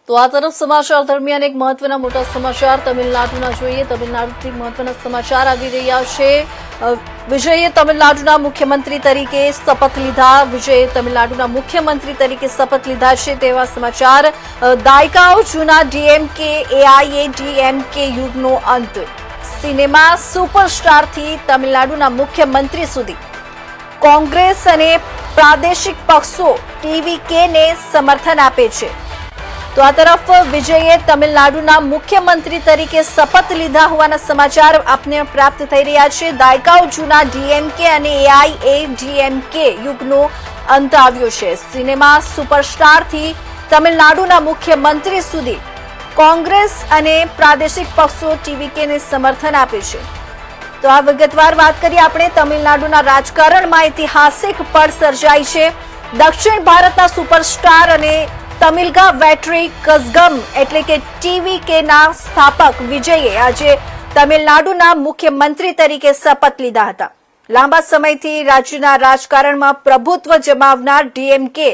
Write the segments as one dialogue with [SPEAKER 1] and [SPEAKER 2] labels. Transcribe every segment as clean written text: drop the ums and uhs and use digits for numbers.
[SPEAKER 1] તો આ તરફ સમાચાર દરમિયાન એક મહત્વના મોટા સમાચાર તમિલનાડુના જોઈએ. તમિલનાડુથી મહત્વના સમાચાર આવી રહ્યા છે. વિજયે તમિલનાડુના મુખ્યમંત્રી તરીકે શપથ લીધા. વિજયે તમિલનાડુના મુખ્યમંત્રી તરીકે શપથ લીધા છે તેવા સમાચાર. દાયકાઓ જૂના ડીએમકે એઆઈએડીએમકે યુગનો અંત. સિનેમા સુપરસ્ટારથી તમિલનાડુના મુખ્યમંત્રી સુધી કોંગ્રેસ અને પ્રાદેશિક પક્ષો ટીવીકેને સમર્થન આપે છે. તો આ તરફ વિજયે તમિલનાડુના મુખ્યમંત્રી તરીકે શપથ લીધા હોવાના સમાચાર આપને પ્રાપ્ત થઈ રહ્યા છે. દાયકાઓ જૂના ડીએમકે અને એઆઈએડીએમકે યુગનો અંત આવ્યો છે. સિનેમા સુપરસ્ટારથી તમિલનાડુના મુખ્યમંત્રી સુધી કોંગ્રેસ અને પ્રાદેશિક પક્ષો ટીવીકેને સમર્થન આપે છે. તો આ વિગતવાર વાત કરીએ આપણે. તમિલનાડુના રાજકારણમાં ઐતિહાસિક પળ સર્જાઈ છે. દક્ષિણ ભારતના સુપરસ્ટાર અને તમિલગા વેટ્રી કઝગમ એટલે કે ટીવીકેના સ્થાપક વિજયે આજે તમિલનાડુના મુખ્યમંત્રી તરીકે શપથ લીધા હતા. લાંબા સમયથી રાજ્યના રાજકારણમાં પ્રભુત્વ જમાવનાર ડીએમકે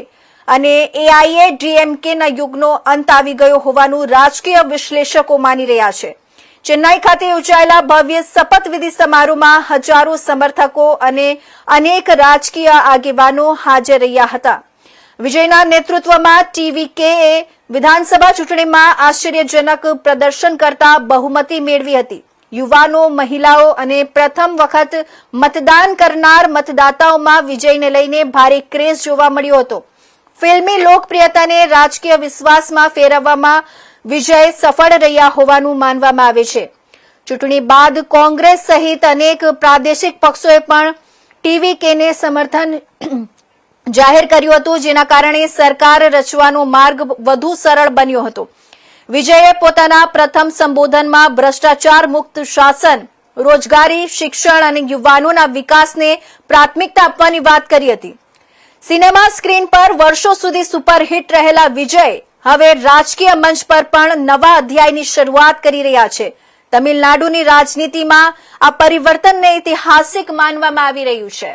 [SPEAKER 1] અને એઆઈએડીએમકેના યુગનો અંત આવી ગયો હોવાનું રાજકીય વિશ્લેષકો માની રહ્યા છે. ચેન્નાઈ ખાતે યોજાયેલા ભવ્ય શપથવિધિ સમારોહમાં હજારો સમર્થકો અને અનેક રાજકીય આગેવાનો હાજર રહ્યા હતા. વિજયના નેતૃત્વમાં ટીવીકેએ વિધાનસભા ચૂંટણીમાં આશ્ચર્યજનક પ્રદર્શન કરતા બહુમતી મેળવી હતી. યુવાનો, મહિલાઓ અને પ્રથમ વખત મતદાન કરનાર મતદાતાઓમાં વિજયને લઈને ભારે ક્રેઝ જોવા મળ્યો હતો. ફિલ્મી લોકપ્રિયતાને રાજકીય વિશ્વાસમાં ફેરવવામાં વિજય સફળ રહ્યા હોવાનું માનવામાં આવે છે. ચૂંટણી બાદ કોંગ્રેસ સહિત અનેક પ્રાદેશિક પક્ષોએ પણ ટીવીકેને સમર્થન જાહેર કર્યું હતું, જેના કારણે સરકાર રચવાનો માર્ગ વધુ સરળ બન્યો હતો. વિજયે પોતાના પ્રથમ સંબોધનમાં ભ્રષ્ટાચાર મુક્ત શાસન, રોજગારી, શિક્ષણ અને યુવાનોના વિકાસને પ્રાથમિકતા આપવાની વાત કરી હતી. સિનેમા સ્ક્રીન પર વર્ષો સુધી સુપરહિટ રહેલા વિજય હવે રાજકીય મંચ પર પણ નવા અધ્યાયની શરૂઆત કરી રહ્યા છે. તમિલનાડુની રાજનીતિમાં આ પરિવર્તનને ઐતિહાસિક માનવામાં આવી રહ્યું છે.